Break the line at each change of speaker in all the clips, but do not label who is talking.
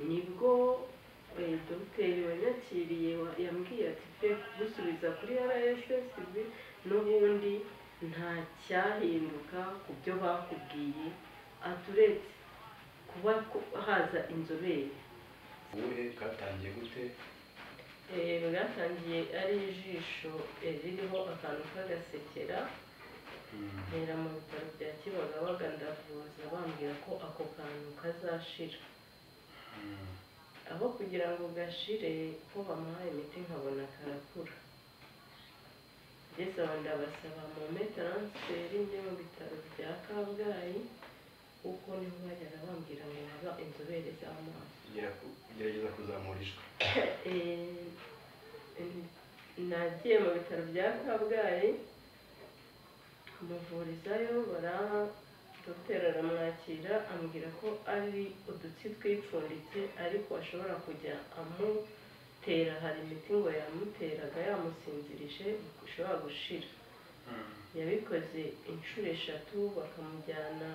nibwo dogiteri wanyakiriye yambwiye ati fe gusubiza kuri RSSB n'ubundi nta cyahinduka ku byo bakubwiye aturetse kuba haza inzobere.
Ubuhe katangiye gute?
Bwatangiye ari ijisho ririho akantu k'agasekera, ntera mu bitaro bya Kibagabaga ndavuza bambwira ko ako kantu kazashira. Aho kugira ngo gashire ko bamuhaye imiti nkabona karakura. Ngeze aho ndabasaba mu transferi njye mu bitaro bya Kabgayi kuko niho bajyaga bambwira ngo haba inzobere z'amaso.
Gerageza kuzamurishwa.
Nagiye mu bitaro bya Kabgayi kumuvurizayo dogiteri aramwakira ambwira ko ari udutsi twipfunditse ariko ashobora kujya amutera, hari imiti ngo yamuteraga yamusinzirije ishobora gushira. Yabikoze inshuro 3 bakamujyana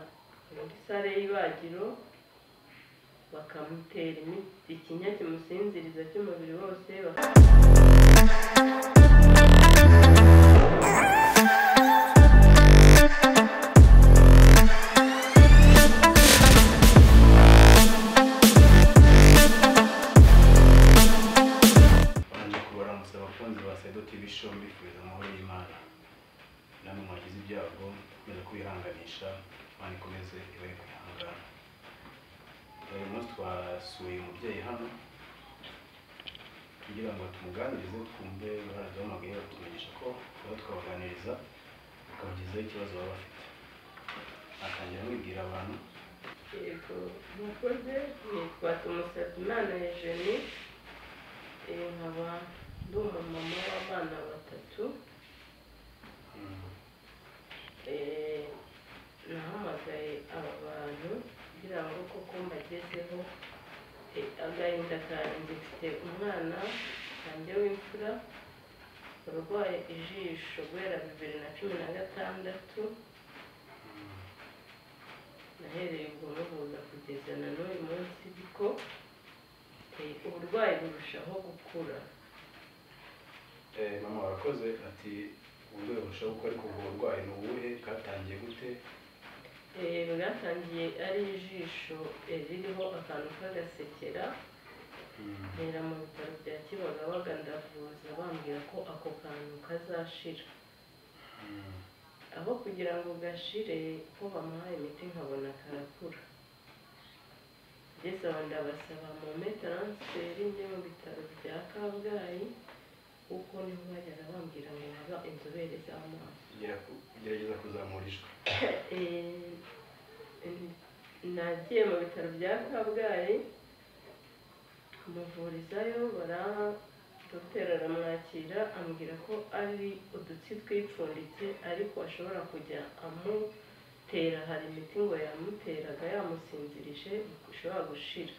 muri sale y'ibagiro bakamutera imiti ikinya kimusinziriza cy'umubiri wose.
Bifuza amahoro y'Imana namwe mwagize ibyago mukomeza kwihanganisha Imana ikomeze ibahe kwihangana. Uyu munsi twasuye umubyeyi hano kugira ngo tumuganirize twumve baraduhamagaye batumenyesha ko twabaganiriza tukabagezaho ikibazo baba bafite. Atangira mwibwira abantu.
Yego mukoze nitwa Tumusabyimana Eugenie, nkaba ndi umumama w'abana 3. Nahamagaye aba bantu kugira ngo koko mbagezeho agahinda kanjye. Mfite umwana wanjye w'imfura urwaye ijisho guhera 2016. Nahereye ubwo mubuza kugeza na n'uyu munsi kuko uburwayi burushaho gukura.
Mama warakoze ati uburwayi burushaho gukura ariko ubwo burwayi ni ubuhe katangiye gute?
Bwatangiye ari ijisho ririho akantu k'agasekera, ntera mu bitaro bya Kibagabaga ndavuza bambwira ko ako kantu kazashira. Aho kugira ngo gashire ko bamuhaye imiti nkabona karakura. Ngeze aho ndabasaba mu transferi njye mu bitaro bya Kabgayi kuko niho bajyaga bambwira ngo haba inzobere z'amaso.
Gerageza kuzamurishwa.
Nagiye mu bitaro bya Kabgayi kumuvurizayo dogiteri aramwakira ambwira ko ari udutsi twipfunditse ariko ashobora kujya amutera, hari imiti ngo yamuteraga yamusinzirije ishobora gushira.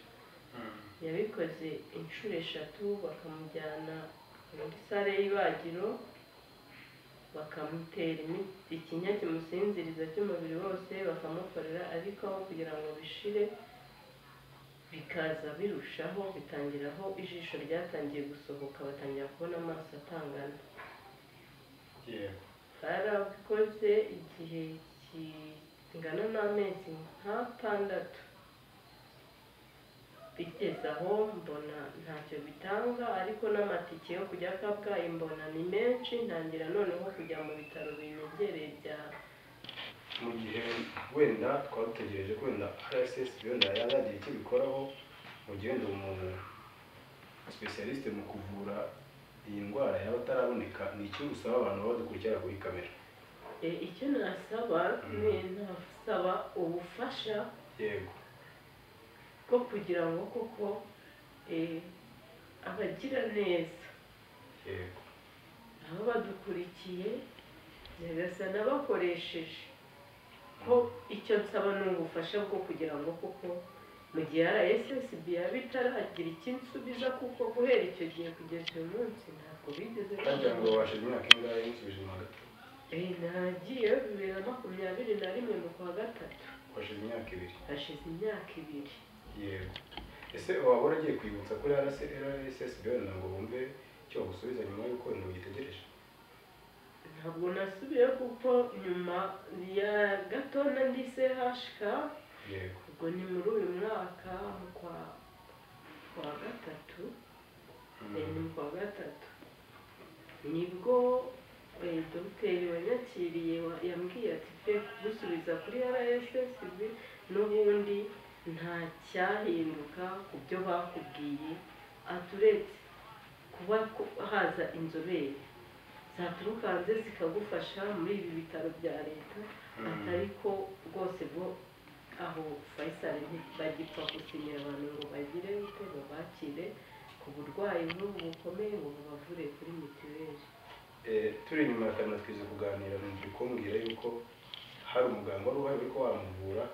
Yabikoze inshuro 3 bakamujyana muri sale y'ibagiro bakamutera imiti ikinya kimusinziriza cy'umubiri wose bakamukorera, ariko aho kugira ngo bishire bikaza birushaho bitangiraho ijisho ryatangiye gusohoka batangira kubona amaso atangana. Barabikoze igihe kingana n'amezi 6. Bigeze aho mbona ntacyo bitanga, ariko n'amatike yo kujya Kabgayi mbona ni menshi. Ntangira noneho kujya mu bitaro binyegereye bya
mu gihe wenda twarutegereje ko wenda RSSB wenda yazagira icyo bikoraho mu gihe wenda umuntu specialiste mu kuvura iyi ndwara yaba ataraboneka. Ni icyo usaba abantu badukurikira kuri kamera?
Icyo nasaba nasaba ubufasha
yego
bwo kugira ngo koko abagira neza
yego
aho badukurikiye nyagasana bakoresheje ko icyo nsaba ni ubufasha bwo kugira ngo koko mu gihe RSSB yabitaragira ikinsubiza kuko guhera icyo gihe kugeza uyu munsi ntabwo bigeze
kugira ngo babashe imyaka ingahe musubije mu hagati.
Nagiye 2021 mu kwa 3.
Hashize imyaka 2.
Hashize imyaka 2.
Yego. ese waba waragiye kwibutsa kuri RSSB wenda ngo bumve icyo bagusubiza nyuma y'uko wenda ugitegereje?
ntabwo nasubiye kuko nyuma ya gato ndi CHK
yego
ubwo ni muri uyu mwaka kwa gatatu ni kwa gatatu nibwo dogiteri wanyakiriye yambwiye ati pe gusubiza kuri RSSB n'ubundi nta cyahinduka ku byo bakubwiye aturetse kuba haza inzobere zaturuka hanze zikagufasha muri ibi bitaro bya leta atari ko rwose bo aho Faisal ntibagipfa gusinyira abantu ngo bagire ute babakire ku burwayi nk'ubu bukomeye ngo babavure kuri mituweli.
Turi nyuma ya kana twize kuganira mu kumbwira yuko hari umuganga wari uhari ko wamuvura,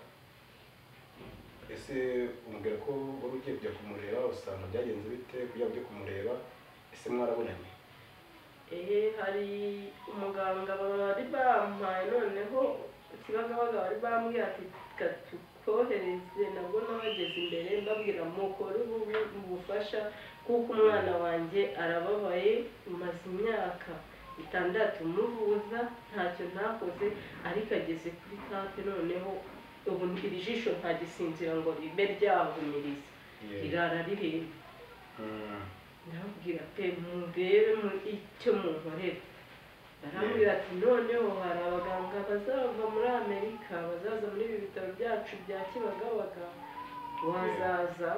ese umbwira ko wari ugiye kujya kumureba usanga byagenze bite kujya kumureba, ese mwarabonanye?
Hari umuganga bari bampaye noneho Kibagabaga bari bambwiye ati tukohereze nabwo nabageze imbere mbabwira mukore ubufasha kuko umwana wanjye arababaye umaze imyaka 6 muvuza ntacyo ntakoze ariko ageze kuri kafe noneho ubu iri jisho ntagisinzira ngo ribe ryahumiriza rirara rireba. Nabwira pe mundebe mu icyo munkorera, barambwira ati noneho hari abaganga bazava muri Amerika bazaza muri ibi bitaro byacu bya Kibagabaga, wazaza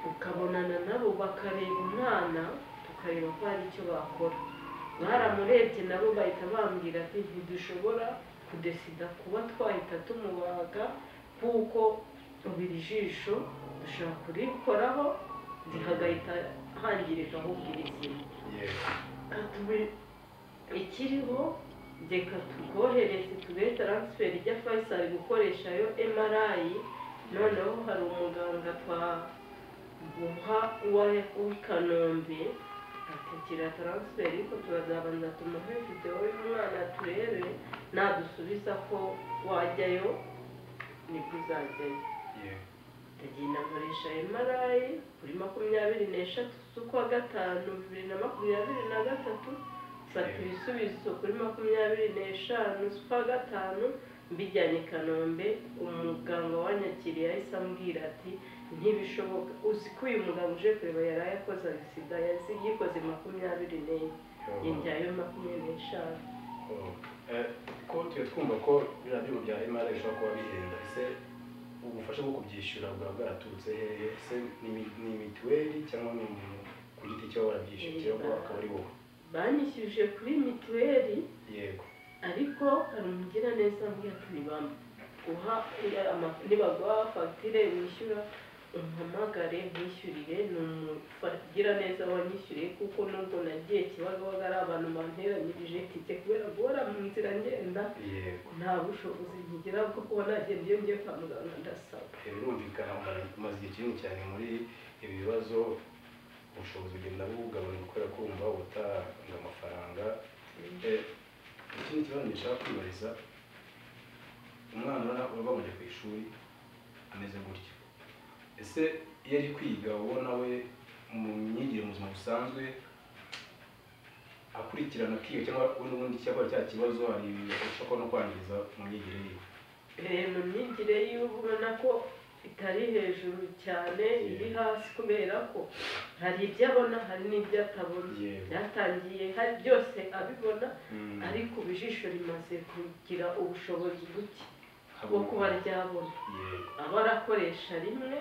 ukabonana nabo bakareba umwana tukareba ko hari icyo bakora. Baramurebye nabo bahita bambwira ati ntidushobora kudesida kuba twahita tumubaga kuko ubiri jisho dushaka kurikoraho zihagahita hangirika ahubwo izina. Ikiriho reka tugohereze tube transfer ijya Faisal gukoresha yo MRI, noneho hari umuganga twaguha uwa Kanombe ategera transfer ariko turazabanza tumuhe video y'umwana turebe nadusubiza ko wajyayo nibwo uzajyayo. Ndagenda nkoresha MRI kuri 23 z'ukwa gatanu 2023 fata ibisubizo kuri 25 z'ukwa gatanu mbijyanye Kanombe. Umuganga wanyakiriye ahise ambwira ati ntibishoboka, uzi ko uyu muganga uje kureba yari yakoze sida yikoze 24 yinjyayo 25.
Ko twumva ko biriya bya MRI bishobora kuba bihenda, ese ubufasha bwo kubyishyura bwa bwaraturutse hehe? Ese ni mituweli cyangwa ni ku giti cyawe warabyishyuye cyangwa akaba ari wowe?
Banyishyuje kuri mituweli
yego,
ariko umugira neza mbwira ati nibaguha fagitire wishyura umpamagare nkishyurire. Numugira neza wanyishyuriye kuko nubwo nagiye Kibagabaga ari abantu banteranyirije tike kubera guhora mu nzira ngenda nta bushobozi nkigira bwo kuba nagenda iyo ngiye kwa muganga ndasaba.
Birumvikana umaze igihe kinini cyane muri ibi bibazo, ubushobozi bugenda bugabanuka kubera kumva utanga amafaranga. Ikindi kibazo nshaka kwibariza, umwana urabamaje ku ishuri ameze gutya, ese iyo ari kwiga ubona we mu myigire mu buzima busanzwe akurikirana kiyo cyangwa n'ubundi cyakora cya kibazo hari ushaka no kwangiza mu myigire yiwe?
Mu myigire yiwe ubona ko itari hejuru cyane, iri hasi kubera ko hari ibyo abona hari n'ibyo atabona. Byatangiye hari byose abibona ariko bijisho rimaze kugira ubushobozi buke bwo kuba ryabona. Aba arakoresha rimwe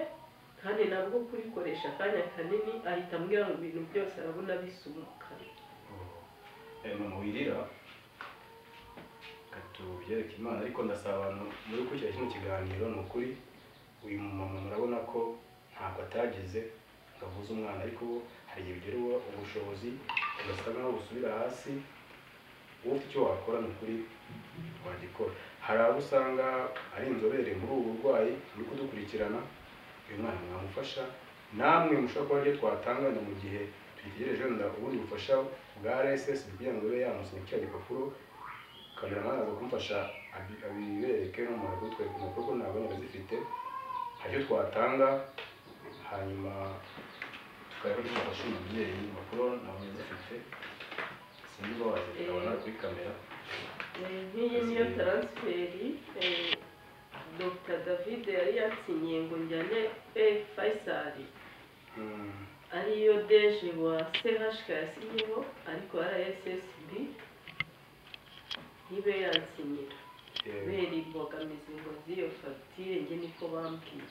kandi nabwo kurikoresha akanya kanini ahita ambwira ngo ibintu byose arabona bisumukana.
Mama wirira katubyereka Imana, ariko ndasaba abantu muri kurikira kino kiganiro ni ukuri uyu mama murabona ko ntabwo atagize ngo avuze umwana, ariko hari igihe bigera ubushobozi ugasanga nawe busubira hasi, wowe icyo wakora ni ukuri wagikora. Hari abo usanga ari inzobere muri ubu burwayi muri kudukurikirana, uyu mwana mwamufasha, namwe mushobora kuba aribyo twatanga na mu gihe twitegereje wenda ubundi bufasha bwa RSS kugira ngo ube yamusinya cya gipapuro, kameramani aza kumufasha abibereke no mu kutwereka impapuro ko ntabwo zifite. Hari icyo twatanga, hanyuma tukaba dufasha umubyeyi impapuro nabonye zifite sinzi ko wazikabona kuri kamera.
Nk'iyi niyo taransiferi Dr David yari yatsinyiye ngo njyane Faisal ariyo deje wa CHK yasinyeho ariko RSSB ntibe yansinyira kubera imbogamizi ngo z'iyo fagitire njye niko bambwiye.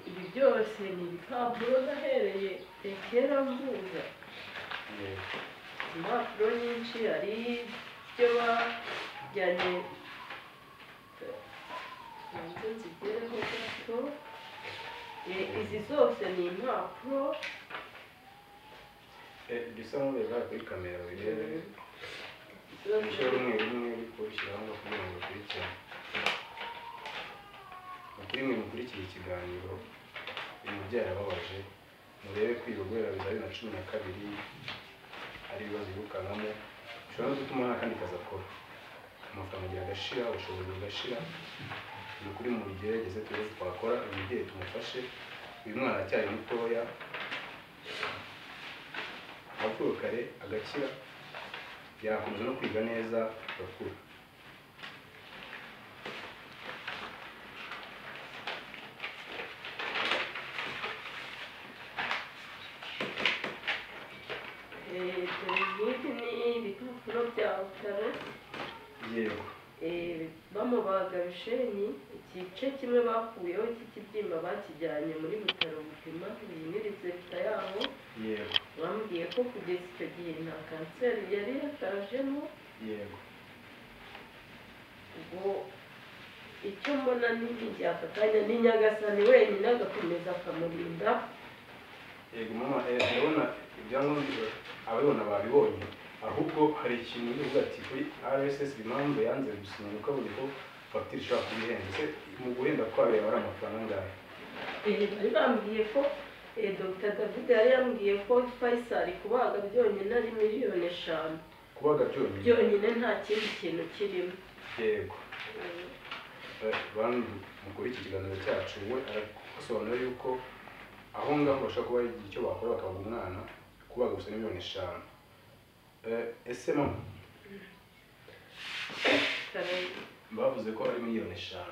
Ibi byose ni ibipapuro nahereye kera mvuga, impapuro nyinshi hari ibyo bajyanye ntabwo nzigereho gato. Izi zose ni impapuro
bisa nk'ubera kuri kamera birebe bishyira rumwe rumwe ariko bishyiraho ngo kugira ngo bikurikirane. Kuri mwe mukurikiye ikiganiro uyu mubyeyi arababaje, murebe kwiga guhera 2012 ari ibibazo yirukanamo bishobora no gutuma nta kandi kazi akora, amafaranga agira agashira, ubushobozi bugashira. Ni ukuri mu bigerageze twese twakora uyu mubyeyi tumufashe, uyu mwana aracyari mutoya apfuye kare agakira yakomeza no kwiga neza agakura.
ibipapuro bya butaro
yego
bamubaga bishenyi, igice kimwe bakuyeho cy'ikibyimba bakijyanye muri butaro gupima, iyi ni reseta yaho.
yego
bambwiye ko kugeza icyo gihe nta kanseri yari yatajemo.
yego
ubwo icyo mbona n'iby'afatanya ni Nyagasani wenyine agakomeza akamurinda.
yego mama ndabona ibyangombwa ababibona babibonye, ahubwo hari ikintu uvuga ati kuri RSSB impamvu yanze gusinya uko abonye ko fagitire ishobora kuba ihenze, mu guhenda kwayo yaba ari amafaranga angahe?
Bari bambwiye ko Dr David yari yambwiye ko Faisal kubaga byonyine ari $5,000,000.
Kubaga
byonyine nta kindi kintu kirimo.
yego bantu mukuri iki kiganiro cyacu we arasobanura yuko aho ngaho bashaka kuba icyo bakora bakabaga umwana kubaga gusa $5,000,000. Ese mama bavuze ko ari $5,000,000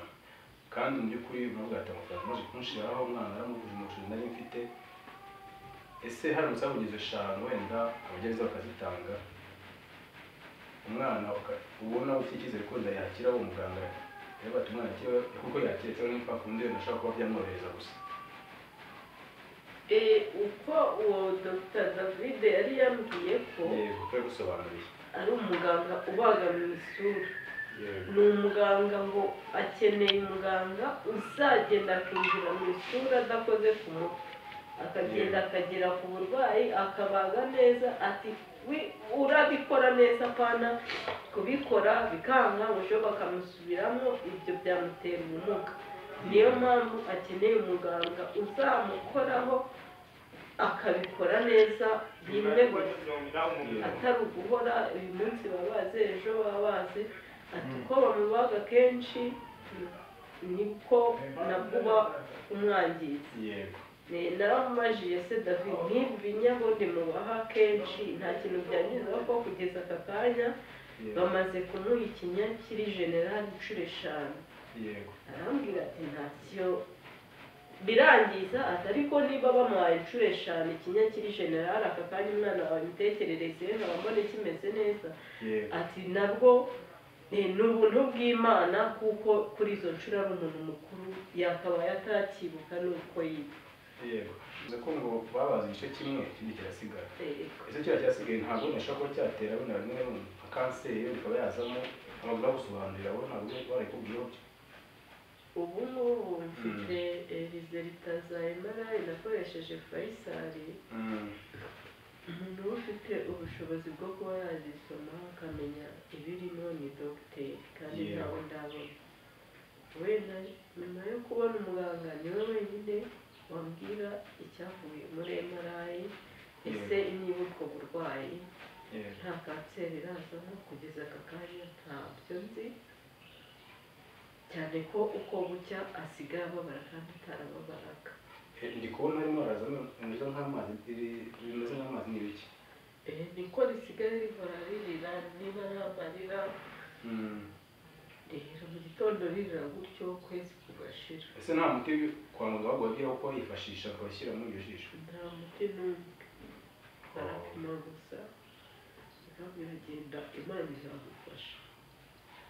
kandi mu by'ukuri nubwo atamafaranga maze kunshiraho umwana aramuvuje umucuruzi nari mfite. Ese hari umusabugize 5 wenda abagereza bakazitanga umwana ubona ufite icyizere ko yakira uwo muganga rero bati umwana akira kuko yakira cyangwa n'ipapuro nashaka kuba byamworohereza gusa.
uko uwo Dr David yari yambwiye ko
yego kwe gusobanurira
ari umuganga ubaga mu isura. ni umuganga ngo akeneye umuganga uzagenda akinjira mu isura adakoze ku mutwe, akagenda akagera ku burwayi akabaga neza. ati urabikora neza apana kubikora bikanga ngo bakamusubiramo, ibyo byamutera ubumuga. niyo mpamvu akeneye umuganga uzamukoraho akabikora neza rimwe atari uguhora uyu munsi babaze ejo babaze. ati uko bamubaga kenshi niko nakuba umwangizi.
yego
naramumajiye se David nk'ibi binyago ndimubaha kenshi nta kintu byangiza ko kugeza aka kanya bamaze kumuha ikinya kiri general inshuro 5.
yego
arambwira ati ntacyo birangiza ariko niba bamuhaye inshuro 5 ikinya kiri general aka kanya umwana wawe imitekerereze nkaba mbone kimeze neza. ati nabwo ni ubuntu bw'Imana kuko kuri izo nshuro ari umuntu mukuru yakabaye atakibuka n'uko yiba.
yego uze ko ngo babaza igice kimwe ikindi kirasigara. ese cyasigaye ntabwo nashaka ko cyatera bino rimwe nka kanseri bikaba yazamo abagabo gusobanurira abo ntabwo bari kubwiho byo.
ubu ngubu mfite resulta za MRI nakoresheje Faisal. umuntu ufite ubushobozi bwo kuba yazisoma akamenya ibirimo ni dogiteri kandi ntawe ndabona. wenda nyuma yo kubona umuganga niwe wenyine wambwira icyavuye muri MRI. ese niba ubwo burwayi nta kanseri irazamo kugeza aka kanya ntabyo nzi. cyane ko uko bucya asigaye ababara kandi atarababaraga.
ndi kubona harimo harazamo bimeze nk'amazi bimeze nk'amazi n'ibiki
niko risigaye rihora ririra niba ari amarira rero mu gitondo ririra gutyo ukwezi kugashira.
ese nta muti kwa muganga wagira uko yifashisha akawushyira muri iryo jisho?
nta muti n'umwe, barapima gusa biragenda Imana izagufasha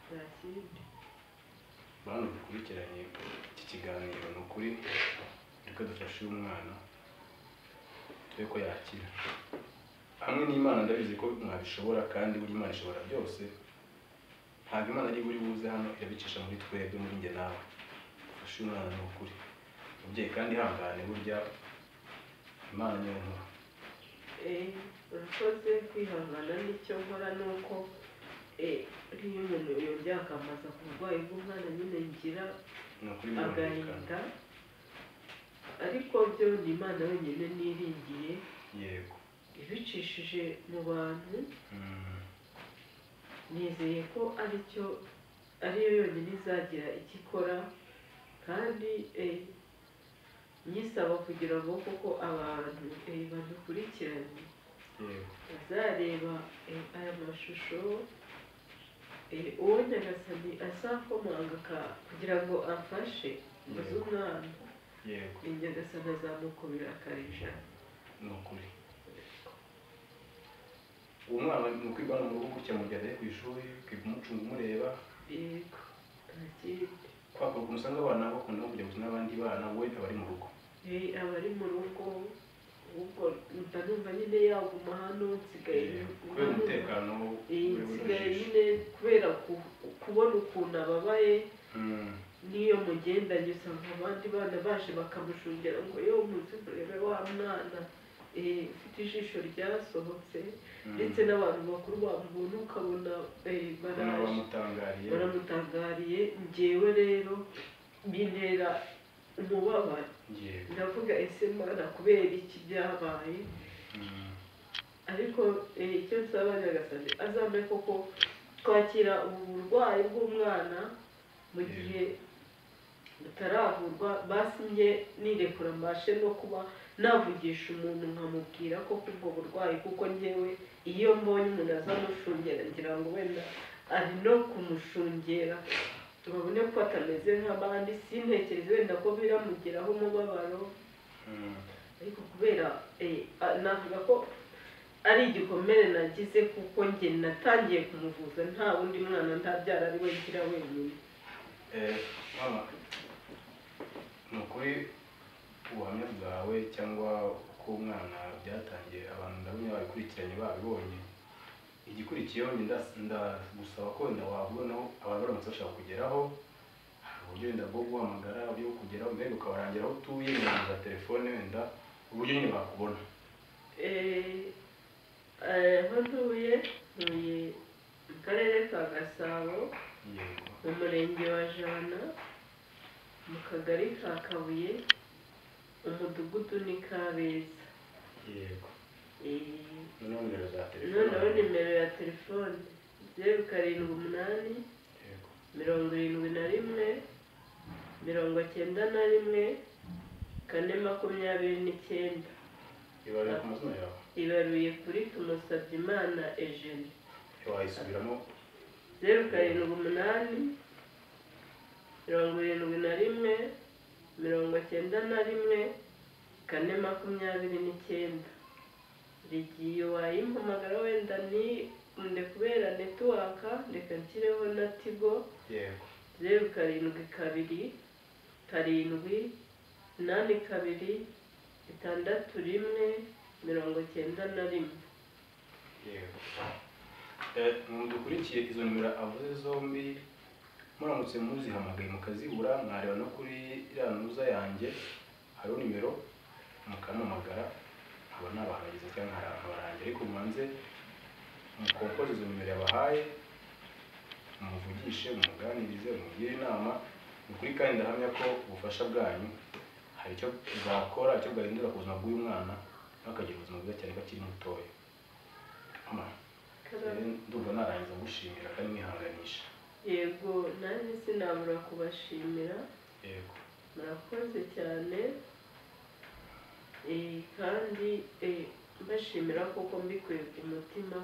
nta kindi.
bantu dukurikiranye iki kiganiro ni ukuri reka dufashe uyu mwana tube ko yakira hamwe n'Imana. Ndabizi ko mwabishobora kandi buri Imana ishobora byose. ntabwo Imana ari buri buze hano irabicisha muri twebwe muri njye nawe. fashe uyu mwana ni ukuri umubyeyi kandi ihangane, burya Imana niyo nkuru.
urakoze kwihangana. n'icyo nkora ni uko iyo umuntu yongera akambaza ku burwayi bw'umwana nyine ngira agahinda, ariko byo ni Imana wenyine niringiye.
yego
ibicishije mu bantu nizeye ko ariyo yonyine izagira icyo ikora, kandi nyisaba kugira ngo koko abantu badukurikiranye bazareba aya mashusho, uwo Nyagasani azakomanga kugira ngo afashe uzi umwana, Nyagasani azamukubira akarijana.
ni ukuri uwo mwana ni ukwibana mu rugo gutya mu gihe agiye ku ishuri ukiga umucunga umureba.
yego nta kindi.
kwa kuntu usanga abana bakunda kujya gukina n'abandi bana, we aba ari mu rugo.
aba ari mu rugo, ubwo ndumva nyine yaguma hano nsigaye
kubera umutekano
nsigaye nyine kubera kubona ukuntu ababaye. n'iyo mugendanye usanga abandi bana baje bakamushungera ngo yo muze murebe wa mwana ufite ijisho ryasohotse, ndetse n'abantu bakuru bamubona ukabona baramutangariye. njyewe rero bintera umubabaro, ndavuga ese Mana kubera iki byabaye? ariko icyo nsaba Nyagasani azampe koko twakira ubu burwayi bw'umwana mu gihe butaravurwa, basi njye nirekura mbashe no kuba navugisha umuntu nkamubwira ko ubwo burwayi, kuko njyewe iyo mbonye umuntu azamushungera ngira ngo wenda ari no kumushungera tubabone ko atameze nk'abandi, sintekereze wenda ko biramugeraho umubabaro. ariko kubera navuga ko ari igikomere nagize, kuko njye natangiye kumuvuza nta wundi mwana ndabyara ari we ngira wenyine.
mama ni ukuri ubuhamya bwawe cyangwa uko umwana byatangiye abantu ndabona babikurikiranye babibonye. igikurikiyeho ndagusaba ko wenda wavunaho abantu baramutse bashaka kugeraho, hari uburyo wenda bwo guhamagara, uburyo bwo kugeraho, mbega ukabarangira aho utuye, nimero za telefone, wenda uburyo nyine bakubona.
aho ntuye mu karere ka Gasabo, mu murenge wa Jana, mu kagari ka Kabuye, umudugudu ni Kabeza.
yego
noneho nimero ya telefone 078 71 91 429. ibaruye kuri Tumusabyimana Eugene.
wayisubiramo?
078 71 91 429. rigiye wayimpamagara wenda ni kubera network, reka nshyireho na Tigo.
yego
072 7 8 2 6 1 91.
yego mudukurikiye izo nimero avuze zombi, muramutse muzihamagaye mukazibura, mwareba no kuri iriya ntuza yanjye hariho nimero mukampamagara, nkaba nabahageze cyangwa nkabarangira. ariko mwanze mukompoze izo nimero yabahaye, mumuvugishe, mumuganirize, mumugire inama. ni ukuri kandi ndahamya ko ubufasha bwanyu hari icyo bwakora, icyo bwahindura ku buzima bw'uyu mwana, akagira ubuzima bwiza cyane bakiri mutoya. ndumva narangiza gushimira kandi mwihanganisha.
yego nanjye sinabura kubashimira
yego
murakoze cyane kandi mbashimira koko mbikuye ku mutima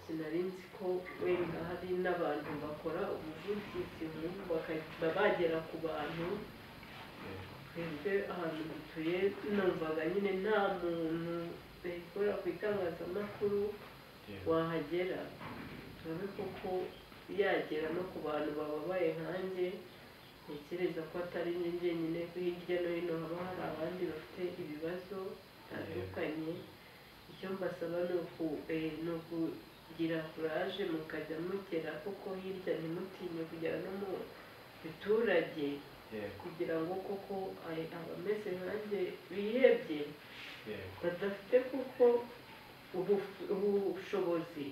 sinari nzi ko wenda hari n'abantu bakora ubuvugizi bakaba bagera ku bantu twebwe ahantu dutuye numvaga nyine nta muntu ukora ku itangazamakuru wahagera turabe koko yagera no ku bantu bababaye nkanjye ntekereza ko atari njye nyine hirya no hino haba hari abandi bafite ibibazo bitandukanye icyo mbasaba ni ukugira kuraje mukajya mugera koko hirya ntimutinye kugera no mu biturage kugira ngo koko abameze nkanjye bihebye badafite kuko ubushobozi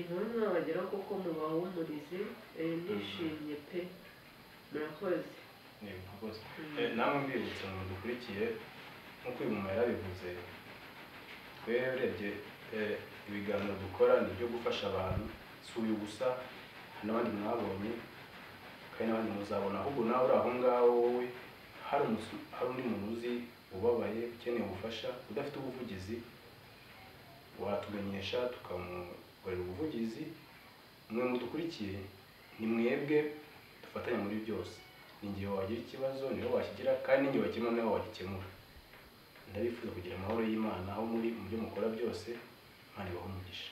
none mwabagera koko mubahumurize nishimye pe murakoze
namwe mbibutsa ngo dukurikiye nk'uko uyu muntu yarabivuze twebwe urebye ibiganiro dukora ni ibyo gufasha abantu si uyu gusa n'abandi mwabonye kandi n'abandi muzabona ahubwo nawe uri aho ngaho wowe hari undi muntu uzi ubabaye ukeneye ubufasha udafite ubuvugizi watumenyesha tukamukorera ubuvugizi mwe mudukurikiye ni mwebwe dufatanya muri byose ni ngiye wagira ikibazo niho wakigira kandi ningiye wakemura niho wagikemura ndabifuza kugira amahoro y'Imana aho muri mu byo mukora byose Imana ibahe umugisha